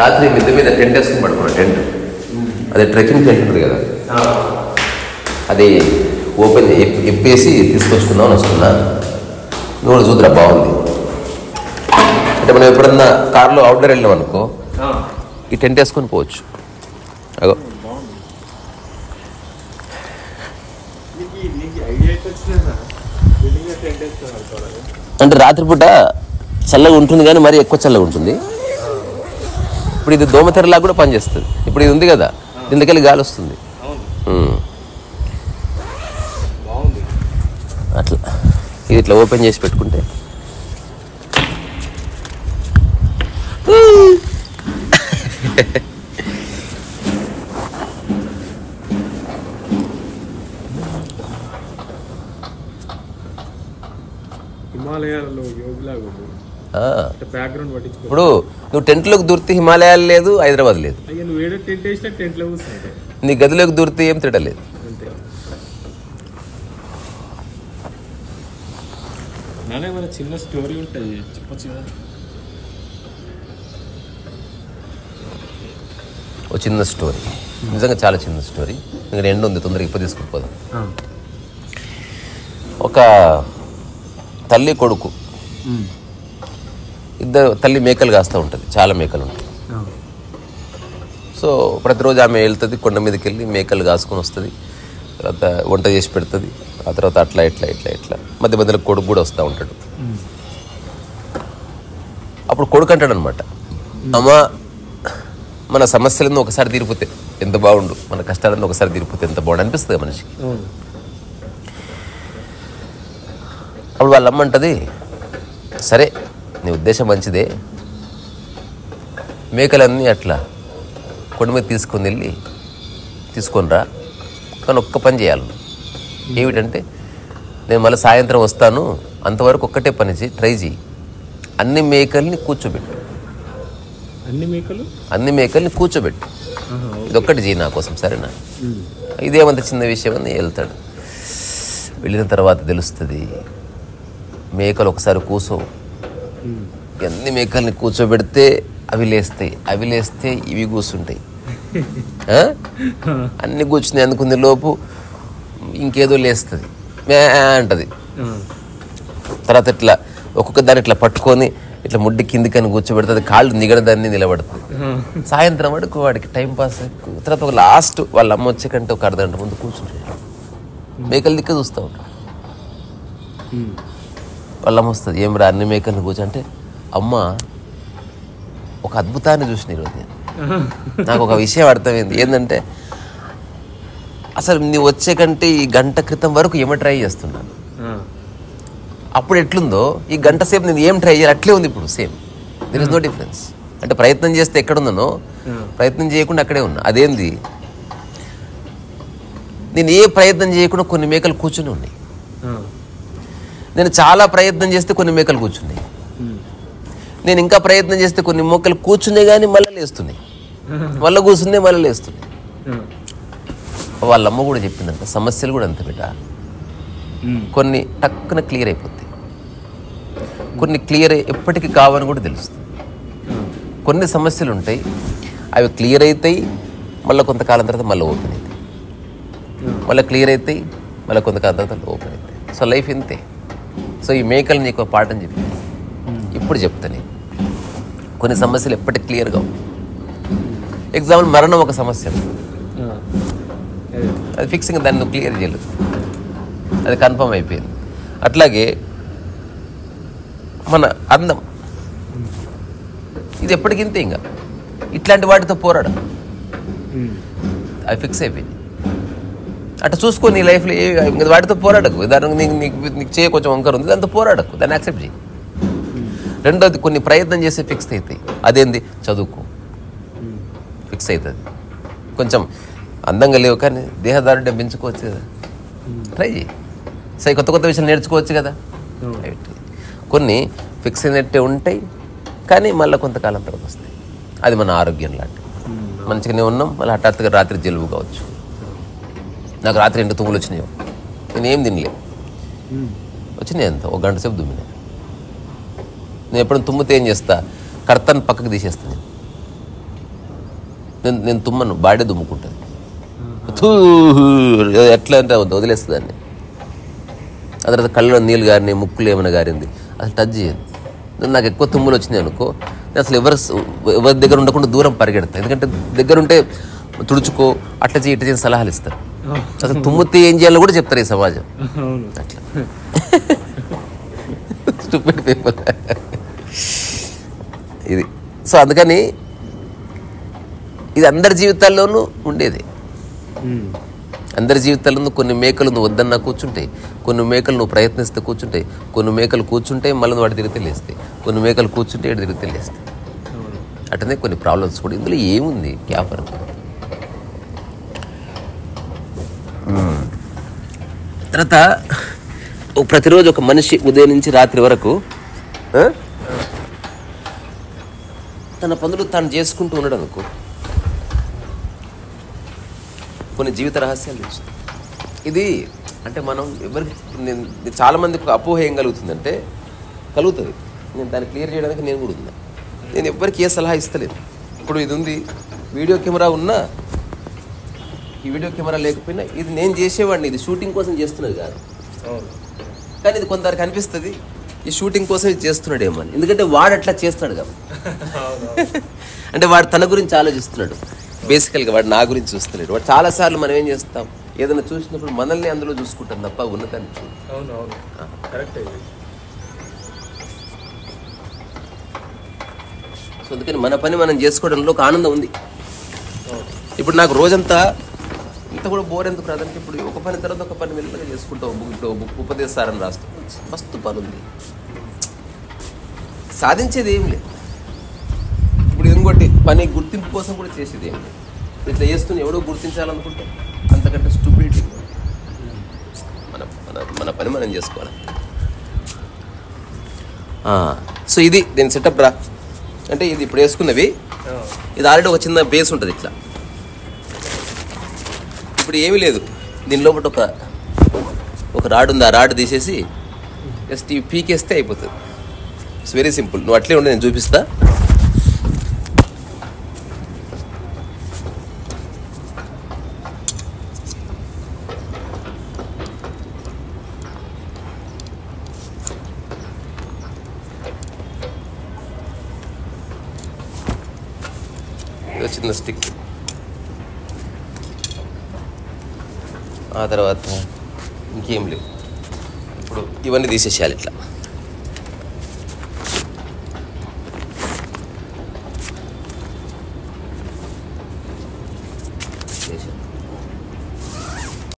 రాత్రి మిద్దె మీద టెంట్ వేసుకుని పడుకున్నాను. టెంట్ అదే ట్రెక్కింగ్ టెంట్ ఉంటుంది కదా, అది ఓపెన్ ఇప్పేసి తీసుకొచ్చుకుందామని వస్తున్నా. నువ్వు కూడా చూద్దురా, బాగుంది. అంటే మనం ఎప్పుడన్నా కార్లో అవుట్డోర్ వెళ్ళాం అనుకో, ఈ టెంట్ వేసుకొని పోవచ్చు. అగో అంటే రాత్రిపూట చల్లగా ఉంటుంది కానీ మరీ ఎక్కువ చల్లగా ఉంటుంది. ఇప్పుడు ఇది దోమతెరలాగా కూడా పనిచేస్తుంది. ఇప్పుడు ఇది ఉంది కదా, దీనికెళ్ళి గాలి వస్తుంది. అట్లా ఇది ఇట్లా ఓపెన్ చేసి పెట్టుకుంటే ఇప్పుడు నువ్వు టెంట్లోకి దూరితే హిమాలయాలు లేదు, హైదరాబాద్ లేదు. నీ గదిలోకి దూరితే ఏం తిడలేదు. చిన్న స్టోరీ ఉంటుంది, చెప్పచ్చు. ఓ చిన్న స్టోరీ, నిజంగా చాలా చిన్న స్టోరీ. ఇంకా ఎండ ఉంది, తొందరగా ఇప్పుడు తీసుకుపోదాం. ఒక తల్లి కొడుకు, ఇద్దరు తల్లి మేకలు కాస్తూ ఉంటుంది, చాలా మేకలు ఉంటాయి. సో ప్రతిరోజు ఆమె వెళ్తుంది, కొండ మీదకి వెళ్ళి మేకలు కాసుకొని వస్తుంది, తర్వాత వంట చేసి పెడుతుంది. ఆ తర్వాత అట్లా ఇట్లా ఇట్లా ఇట్లా మధ్య మధ్యలో కొడుకు కూడా వస్తూ ఉంటాడు. అప్పుడు కొడుకు అంటాడు అనమాట, అమ్మ మన సమస్యలను ఒకసారి తీరిపోతే ఎంత బాగుండు, మన కష్టాలను ఒకసారి తీరిపోతే ఎంత బాగుండు అనిపిస్తుంది మనిషికి. అప్పుడు వాళ్ళ అమ్మ అంటది, సరే నీ ఉద్దేశం మంచిదే, మేకలన్నీ అట్లా కొండ మీద తీసుకొని వెళ్ళి తీసుకొని రా, కానీ ఒక్క పని చేయాలి. ఏమిటంటే నేను మళ్ళీ సాయంత్రం వస్తాను, అంతవరకు ఒక్కటే పని చేయి, ట్రై చేయి, అన్ని మేకల్ని కూర్చోబెట్టు. అన్ని మేకల్ని కూర్చోబెట్టు, ఇదొక్కటి చేయి నా కోసం, సరేనా? ఇదేమంత చిన్న విషయం అని వెళ్తాడు. వెళ్ళిన తర్వాత తెలుస్తుంది, మేకలు ఒకసారి కూర్చోవు. అన్ని మేకల్ని కూర్చోబెడితే అవి లేస్తాయి, అవి లేస్తే ఇవి కూర్చుంటాయి. అన్ని కూర్చుని అనుకునే లోపు ఇంకేదో లేస్తుంది, మే అంటది. తర్వాత ఇట్లా ఒక్కొక్క దాన్ని ఇట్లా పట్టుకొని ఇట్లా ముడ్డి కిందికని కూర్చోబెడుతుంది, కాళ్ళు నిగడదాన్ని నిలబడుతుంది. సాయంత్రం వరకు వాడికి టైంపాస్. తర్వాత ఒక లాస్ట్ వాళ్ళ అమ్మ వచ్చే కంటే ఒక అర్ధగంట ముందు కూర్చుంటాడు, మేకల దిక్కు చూస్తూ ఉంటాడు. వాళ్ళ అమ్మ వస్తుంది, ఏం రా అన్ని మేకల్ని కూర్చోంటే, అమ్మ ఒక అద్భుతాన్ని చూసిన ఈరోజు నేను, నాకు ఒక విషయం అర్థమైంది. ఏంటంటే అసలు నీ వచ్చే కంటే ఈ గంట క్రితం వరకు ఏమో ట్రై చేస్తున్నాను, అప్పుడు ఎట్లుందో ఈ గంట సేపు నేను ఏం ట్రై చేయాలి అట్లే ఉంది ఇప్పుడు, same. There is no difference. అంటే ప్రయత్నం చేస్తే ఎక్కడున్నానో ప్రయత్నం చేయకుండా అక్కడే ఉన్నా. అదేంది, నేను ఏ ప్రయత్నం చేయకుండా కొన్ని మేకలు కూర్చుని ఉన్నాయి, నేను చాలా ప్రయత్నం చేస్తే కొన్ని మేకలు కూర్చున్నాయి, నేను ఇంకా ప్రయత్నం చేస్తే కొన్ని మొక్కలు కూర్చున్నాయి కానీ మళ్ళీ లేస్తున్నాయి, మళ్ళీ కూర్చున్నాయి మళ్ళీ లేస్తున్నాయి. వాళ్ళ అమ్మ కూడా చెప్పిందంట, సమస్యలు కూడా అంత బిడ్డ, కొన్ని టక్కున క్లియర్ అయిపోతాయి, కొన్ని క్లియర్ ఎప్పటికీ కావని కూడా తెలుస్తుంది. కొన్ని సమస్యలు ఉంటాయి, అవి క్లియర్ అవుతాయి, మళ్ళీ కొంతకాలం తర్వాత మళ్ళీ ఓపెన్ అవుతాయి, మళ్ళీ క్లియర్ అవుతాయి, మళ్ళీ కొంతకాలం తర్వాత ఓపెన్ అవుతాయి. సో లైఫ్ ఇంతే. సో ఈ మేకలు నీకు పాఠం చెప్పింది, ఇప్పుడు చెప్తాను. కొన్ని సమస్యలు ఎప్పటికీ క్లియర్గా ఉంటాయి. ఎగ్జాంపుల్ మరణం ఒక సమస్య, అది ఫిక్సింగ్, దాన్ని నువ్వు క్లియర్ చేయలేదు, అది కన్ఫర్మ్ అయిపోయింది. అట్లాగే మన అందం, ఇది ఎప్పటికింతే. ఇంకా ఇట్లాంటి వాటితో పోరాడం, అవి ఫిక్స్ అయిపోయింది. అట్లా చూసుకో నీ లైఫ్లో వాటితో పోరాడకు. ఉదాహరణకు నీకు చేయ కొంచెం వంకర ఉంది, దాంతో పోరాడకు, దాన్ని యాక్సెప్ట్ చేయి. రెండోది, కొన్ని ప్రయత్నం చేసి ఫిక్స్ అవుతాయి. అదేంది, చదువుకో, ఫిక్స్ అవుతుంది. కొంచెం అందంగా లేవు కానీ దేహదారుఢ్యం పెంచుకోవచ్చు కదా, ట్రై చేయి. సరే కొత్త కొత్త విషయాలు నేర్చుకోవచ్చు కదా. కొన్ని ఫిక్స్ అయినట్టే ఉంటాయి కానీ మళ్ళీ కొంతకాలం తర్వాత వస్తాయి. అది మన ఆరోగ్యం లాంటి. మంచిగానే ఉన్నాం, మళ్ళీ హఠాత్తుగా రాత్రి జలుబు కావచ్చు. నాకు రాత్రి 2 తుమ్ములు వచ్చినాయి, నేనేం తినలే, వచ్చినాయి అంత, 1 గంట సేపు దుమ్మినా. నేను ఎప్పుడు తుమ్మితే ఏం చేస్తా, కర్తన్ పక్కకు తీసేస్తాను, నేను తుమ్మను, బాడీ దుమ్ముకుంటుంది. ఎట్లా అంటే వదిలేస్తుంది దాన్ని. ఆ తర్వాత కళ్ళలో నీళ్ళు గారిని, ముక్కులు ఏమైనా గారింది, అసలు టచ్ చేయను. నాకు ఎక్కువ తుమ్ములు వచ్చినాయి అనుకో, నేను అసలు ఎవరి దగ్గర ఉండకుండా దూరం పరిగెడతాను. ఎందుకంటే దగ్గర ఉంటే తుడుచుకో, అట్ట చేయి ఇట్ట చేసి సలహాలు ఇస్తారు. అసలు తుమ్ముతే ఏం చేయాలో కూడా చెప్తారు ఈ సమాజం. అట్లా స్టూపిడ్ పీపుల్ ఇది. సో అందుకని ఇది అందరి జీవితాల్లోనూ ఉండేది. అందరి జీవితాల్లో కొన్ని మేకలు నువ్వు వద్దన్నా కూర్చుంటాయి, కొన్ని మేకలు నువ్వు ప్రయత్నిస్తే కూర్చుంటాయి, కొన్ని మేకలు కూర్చుంటే మళ్ళీ నువ్వు అటు తిరిగితే లేస్తాయి, కొన్ని మేకలు కూర్చుంటే ఇటు తిరిగితే లేస్తాయి. అట్లనే కొన్ని ప్రాబ్లమ్స్ కూడా. ఇందులో ఏముంది క్యాపర్. తర్వాత ప్రతిరోజు ఒక మనిషి ఉదయం నుంచి రాత్రి వరకు తన పనులు తాను చేసుకుంటూ ఉన్నాడు అనుకో, కొన్ని జీవిత రహస్యాలు తెలుసు. ఇది అంటే మనం ఎవరికి చాలా మందికి అపోహ ఏం కలుగుతుందంటే కలుగుతుంది. నేను దాన్ని క్లియర్ చేయడానికి నేను కూడా ఉన్నా. నేను ఎవ్వరికి ఏ సలహా ఇస్తలేదు. ఇప్పుడు ఇది ఉంది, వీడియో కెమెరా ఉన్నా, ఈ వీడియో కెమెరా లేకపోయినా ఇది నేను చేసేవాడిని, ఇది షూటింగ్ కోసం చేస్తున్నది కాదు. కానీ ఇది కొందరికి అనిపిస్తుంది ఈ షూటింగ్ కోసం ఇది చేస్తున్నాడేమో అని. ఎందుకంటే వాడు అట్లా చేస్తున్నాడు కాబట్టి. అంటే వాడు తన గురించి ఆలోచిస్తున్నాడు. బేసికల్గా వాడు నా గురించి చూస్తున్నాడు. వాడు చాలాసార్లు మనం ఏం చేస్తాం, ఏదైనా చూసినప్పుడు మనల్ని అందులో చూసుకుంటాం తప్ప ఉన్నదాన్ని చూడు. సో అందుకని మన పని మనం చేసుకోవడంలో ఒక ఆనందం ఉంది. ఇప్పుడు నాకు రోజంతా ఇంత కూడా బోర్ ఎందుకు రాదంటే, ఇప్పుడు ఒక పని తర్వాత ఒక పని మెల్లగా చేసుకుంటావు. ఇప్పుడు బుక్ ఉపదేశారని రాస్తాం, మస్తు పని ఉంది, సాధించేది ఏం లేదు. ఇప్పుడు ఇంకోటి పని గుర్తింపు కోసం కూడా చేసేది ఏం లేదు. ఇప్పుడు ఇట్లా చేస్తున్న ఎవడో గుర్తించాలనుకుంటే అంతకంటే స్టూపిడిటీ. మన మన మన పని మనం చేసుకోవాలి. సో ఇది దీని సెటప్ రా. అంటే ఇది ఇప్పుడు వేసుకున్నవి, ఇది ఆల్రెడీ ఒక చిన్న బేస్ ఉంటుంది ఇట్లా. ఇప్పుడు ఏమీ లేదు, దీని లోపల ఒక రాడ్ ఉంది. ఆ రాడ్ తీసేసి జస్ట్ ఇవి పీకేస్తే అయిపోతుంది. It's very simple. నువ్వు అట్లే ఉండి నేను చూపిస్తా. చిన్న స్టిక్. ఆ తర్వాత ఇంకేం లేవు. ఇప్పుడు ఇవన్నీ తీసేసేయాలి ఇట్లా.